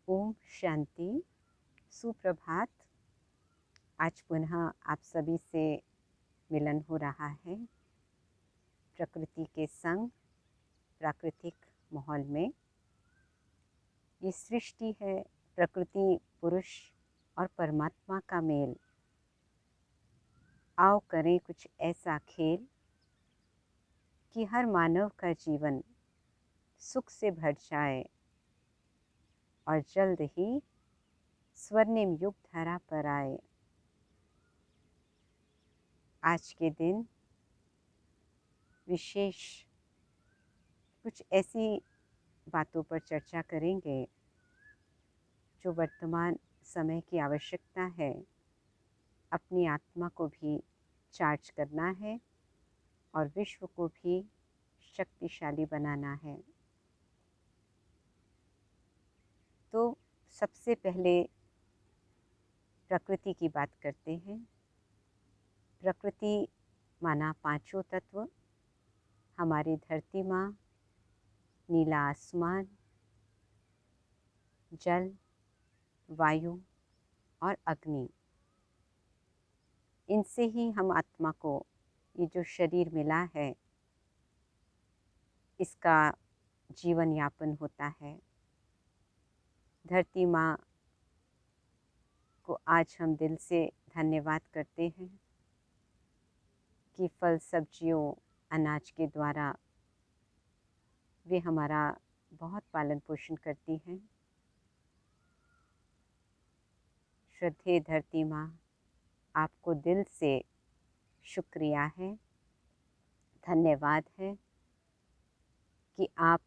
ओम शांति। सुप्रभात। आज पुनः आप सभी से मिलन हो रहा है प्रकृति के संग, प्राकृतिक माहौल में। ये सृष्टि है प्रकृति, पुरुष और परमात्मा का मेल। आओ करें कुछ ऐसा खेल कि हर मानव का जीवन सुख से भर जाए और जल्द ही स्वर्णिम युग धरा पर आए। आज के दिन विशेष कुछ ऐसी बातों पर चर्चा करेंगे जो वर्तमान समय की आवश्यकता है। अपनी आत्मा को भी चार्ज करना है और विश्व को भी शक्तिशाली बनाना है। तो सबसे पहले प्रकृति की बात करते हैं। प्रकृति माना पांचों तत्व, हमारी धरती माँ, नीला आसमान, जल, वायु और अग्नि। इनसे ही हम आत्मा को, ये जो शरीर मिला है, इसका जीवन यापन होता है। धरती माँ को आज हम दिल से धन्यवाद करते हैं कि फल, सब्जियों, अनाज के द्वारा वे हमारा बहुत पालन पोषण करती हैं। श्रद्धेय धरती माँ, आपको दिल से शुक्रिया है, धन्यवाद है कि आप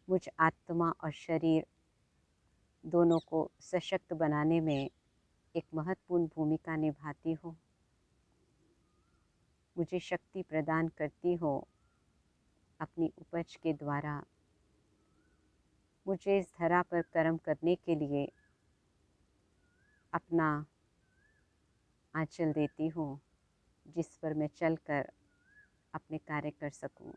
मुझ आत्मा और शरीर दोनों को सशक्त बनाने में एक महत्वपूर्ण भूमिका निभाती हो। मुझे शक्ति प्रदान करती हो अपनी उपज के द्वारा। मुझे इस धरा पर कर्म करने के लिए अपना आंचल देती हो, जिस पर मैं चलकर अपने कार्य कर सकूं।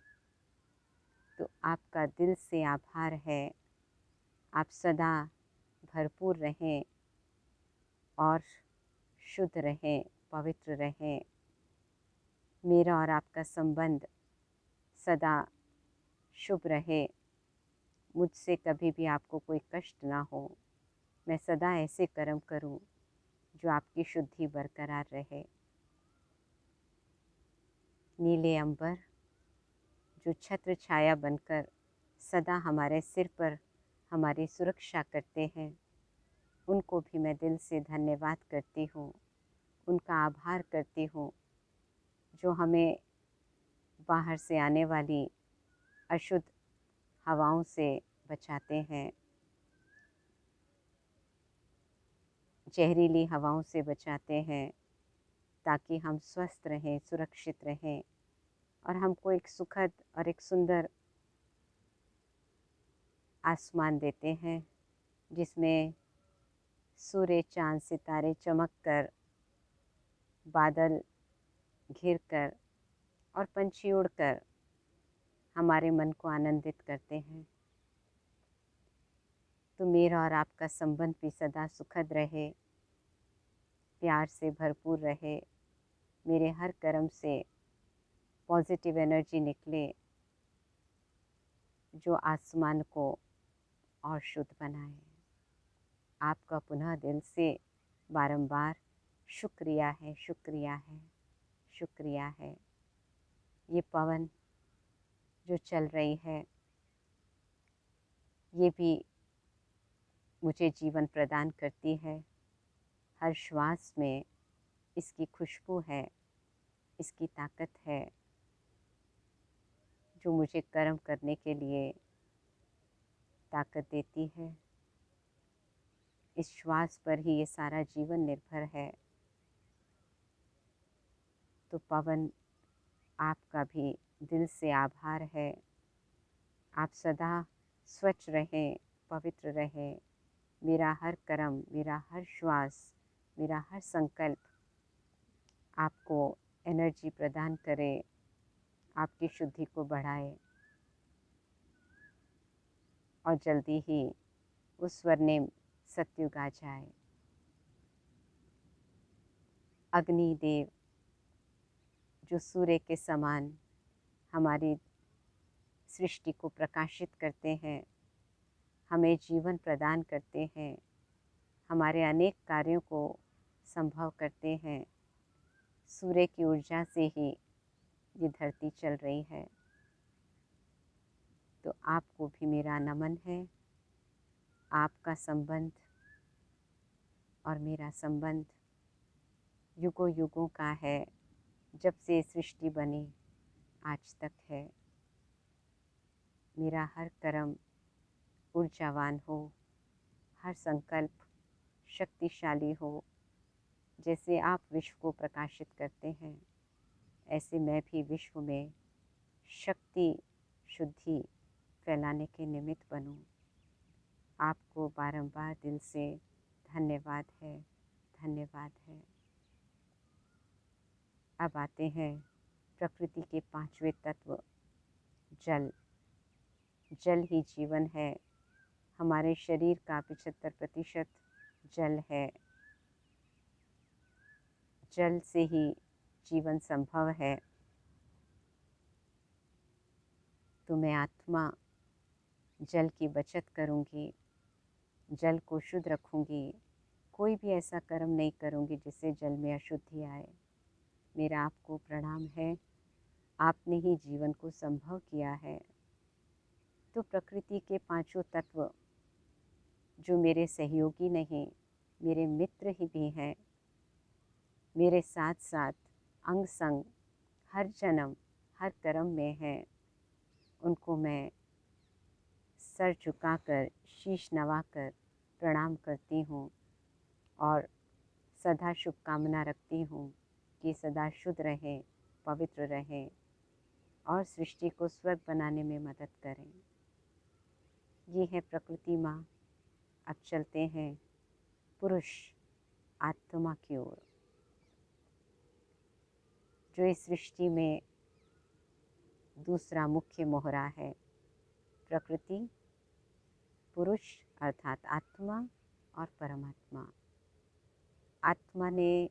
तो आपका दिल से आभार है। आप सदा भरपूर रहें और शुद्ध रहें, पवित्र रहें। मेरा और आपका संबंध सदा शुभ रहे। मुझसे कभी भी आपको कोई कष्ट ना हो। मैं सदा ऐसे कर्म करूं जो आपकी शुद्धि बरकरार रहे। नीले अंबर जो छत्र छाया बनकर सदा हमारे सिर पर हमारी सुरक्षा करते हैं, उनको भी मैं दिल से धन्यवाद करती हूँ, उनका आभार करती हूँ, जो हमें बाहर से आने वाली अशुद्ध हवाओं से बचाते हैं, जहरीली हवाओं से बचाते हैं, ताकि हम स्वस्थ रहें, सुरक्षित रहें और हमको एक सुखद और एक सुंदर आसमान देते हैं, जिसमें सूर्य, चाँद, सितारे चमक कर, बादल घिर कर और पंछी उड़कर हमारे मन को आनंदित करते हैं। तो मेरा और आपका संबंध भी सदा सुखद रहे, प्यार से भरपूर रहे। मेरे हर कर्म से पॉजिटिव एनर्जी निकले, जो आसमान को और शुद्ध बनाए। आपका पुनः दिल से बारंबार शुक्रिया है, शुक्रिया है, शुक्रिया है। ये पवन जो चल रही है, ये भी मुझे जीवन प्रदान करती है। हर श्वास में इसकी खुशबू है, इसकी ताकत है, जो मुझे कर्म करने के लिए ताकत देती है। इस श्वास पर ही ये सारा जीवन निर्भर है। तो पवन, आपका भी दिल से आभार है। आप सदा स्वच्छ रहें, पवित्र रहें। मेरा हर कर्म, मेरा हर श्वास, मेरा हर संकल्प आपको एनर्जी प्रदान करे, आपकी शुद्धि को बढ़ाए। और जल्दी ही उस स्वर्णिम सतयुग आ जाए। अग्निदेव जो सूर्य के समान हमारी सृष्टि को प्रकाशित करते हैं, हमें जीवन प्रदान करते हैं, हमारे अनेक कार्यों को संभव करते हैं। सूर्य की ऊर्जा से ही ये धरती चल रही है। तो आपको भी मेरा नमन है। आपका संबंध और मेरा संबंध युगों युगों का है। जब से सृष्टि बनी आज तक है। मेरा हर कर्म ऊर्जावान हो, हर संकल्प शक्तिशाली हो। जैसे आप विश्व को प्रकाशित करते हैं, ऐसे मैं भी विश्व में शक्ति शुद्धि फैलाने के निमित्त बनूं। आपको बारंबार दिल से धन्यवाद है, धन्यवाद है। अब आते हैं प्रकृति के पांचवें तत्व जल। जल ही जीवन है। हमारे शरीर का 75% जल है। जल से ही जीवन संभव है। तो मैं आत्मा जल की बचत करूँगी, जल को शुद्ध रखूँगी। कोई भी ऐसा कर्म नहीं करूँगी जिससे जल में अशुद्धि आए। मेरा आपको प्रणाम है। आपने ही जीवन को संभव किया है। तो प्रकृति के पांचों तत्व जो मेरे सहयोगी नहीं, मेरे मित्र ही भी हैं, मेरे साथ साथ अंग संग हर जन्म हर कर्म में हैं, उनको मैं सर झुकाकर शीश नवाकर प्रणाम करती हूँ और सदा शुभकामना रखती हूँ कि सदा शुद्ध रहें, पवित्र रहें और सृष्टि को स्वर्ग बनाने में मदद करें। ये है प्रकृति माँ। अब चलते हैं पुरुष आत्मा की ओर, जो इस सृष्टि में दूसरा मुख्य मोहरा है। प्रकृति, पुरुष अर्थात आत्मा और परमात्मा। आत्मा ने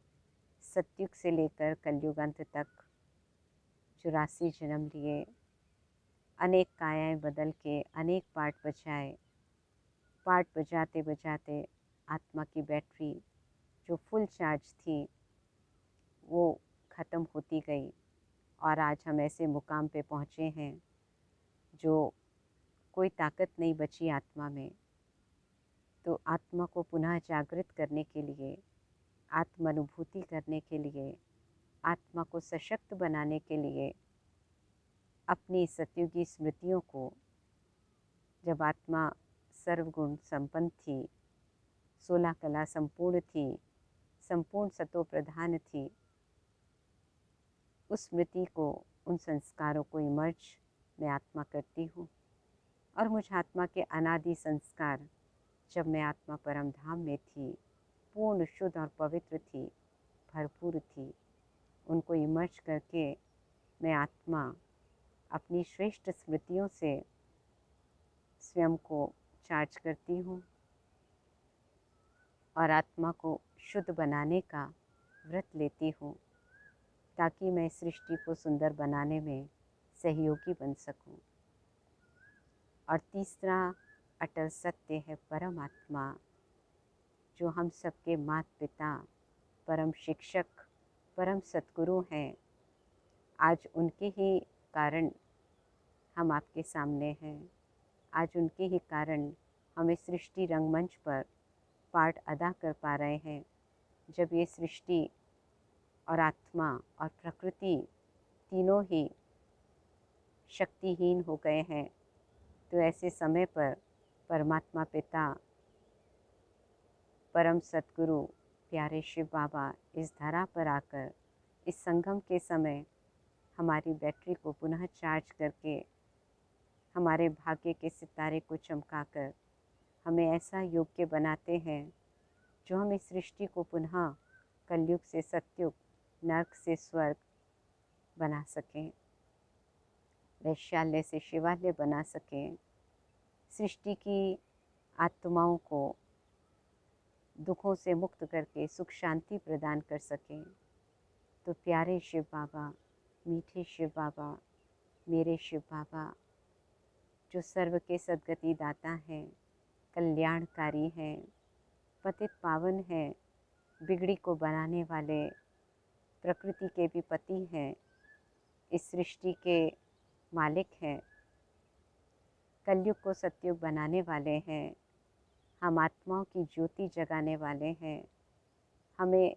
सतयुग से लेकर कलयुग अंत तक 84 जन्म लिए, अनेक कायाएं बदल के अनेक पार्ट बजाए। पार्ट बजाते बजाते आत्मा की बैटरी जो फुल चार्ज थी वो ख़त्म होती गई और आज हम ऐसे मुकाम पे पहुँचे हैं जो कोई ताकत नहीं बची आत्मा में। तो आत्मा को पुनः जागृत करने के लिए, आत्म अनुभूति करने के लिए, आत्मा को सशक्त बनाने के लिए अपनी सतयुगी स्मृतियों को, जब आत्मा सर्वगुण संपन्न थी, 16 कला संपूर्ण थी, संपूर्ण सतो प्रधान थी, उस स्मृति को, उन संस्कारों को इमर्ज मैं आत्मा करती हूँ। और मुझ आत्मा के अनादि संस्कार जब मैं आत्मा परम धाम में थी, पूर्ण शुद्ध और पवित्र थी, भरपूर थी, उनको इमर्ज करके मैं आत्मा अपनी श्रेष्ठ स्मृतियों से स्वयं को चार्ज करती हूँ और आत्मा को शुद्ध बनाने का व्रत लेती हूँ ताकि मैं सृष्टि को सुंदर बनाने में सहयोगी बन सकूं। और तीसरा अटल सत्य है परमात्मा, जो हम सबके माता पिता, परम शिक्षक, परम सद्गुरु हैं। आज उनके ही कारण हम आपके सामने हैं। आज उनके ही कारण हम इस सृष्टि रंगमंच पर पार्ट अदा कर पा रहे हैं। जब ये सृष्टि और आत्मा और प्रकृति तीनों ही शक्तिहीन हो गए हैं, तो ऐसे समय पर परमात्मा पिता, परम सद्गुरु प्यारे शिव बाबा इस धरा पर आकर इस संगम के समय हमारी बैटरी को पुनः चार्ज करके, हमारे भाग्य के सितारे को चमकाकर हमें ऐसा योग्य बनाते हैं जो हम इस सृष्टि को पुनः कलयुग से सतयुग, नर्क से स्वर्ग बना सकें, वैश्यालय से शिवालय बना सकें, सृष्टि की आत्माओं को दुखों से मुक्त करके सुख शांति प्रदान कर सकें। तो प्यारे शिव बाबा, मीठे शिव बाबा, मेरे शिव बाबा, जो सर्व के सद्गति दाता हैं, कल्याणकारी हैं, पतित पावन हैं, बिगड़ी को बनाने वाले, प्रकृति के भी पति हैं, इस सृष्टि के मालिक हैं, कलयुग को सतयुग बनाने वाले हैं, हम आत्माओं की ज्योति जगाने वाले हैं, हमें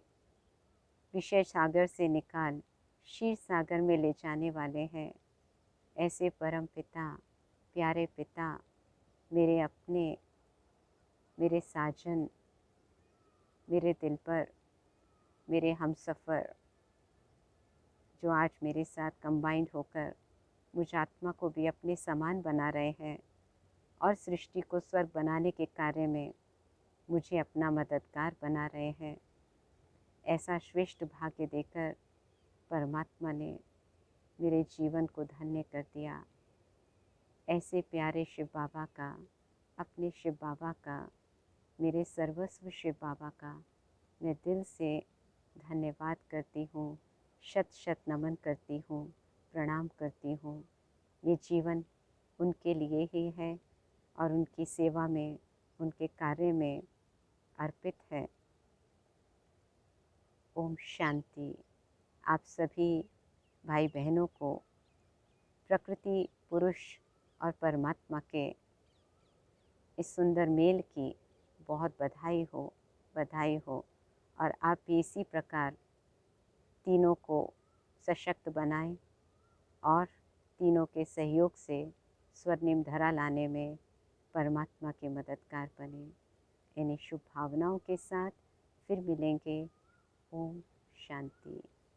विषय सागर से निकाल क्षीर सागर में ले जाने वाले हैं। ऐसे परम पिता, प्यारे पिता, मेरे अपने, मेरे साजन, मेरे दिल पर, मेरे हमसफ़र, जो आज मेरे साथ कंबाइंड होकर मुझ आत्मा को भी अपने समान बना रहे हैं और सृष्टि को स्वर्ग बनाने के कार्य में मुझे अपना मददगार बना रहे हैं। ऐसा श्रेष्ठ भाग्य देकर परमात्मा ने मेरे जीवन को धन्य कर दिया। ऐसे प्यारे शिव बाबा का, अपने शिव बाबा का, मेरे सर्वस्व शिव बाबा का मैं दिल से धन्यवाद करती हूँ, शत शत नमन करती हूँ, प्रणाम करती हूँ। ये जीवन उनके लिए ही है और उनकी सेवा में, उनके कार्य में अर्पित है। ओम शांति। आप सभी भाई बहनों को प्रकृति, पुरुष और परमात्मा के इस सुंदर मेल की बहुत बधाई हो, बधाई हो। और आप भी इसी प्रकार तीनों को सशक्त बनाएं और तीनों के सहयोग से स्वर्णिम धरा लाने में परमात्मा के मददगार बने। इन्हीं शुभ भावनाओं के साथ फिर मिलेंगे। ओम शांति।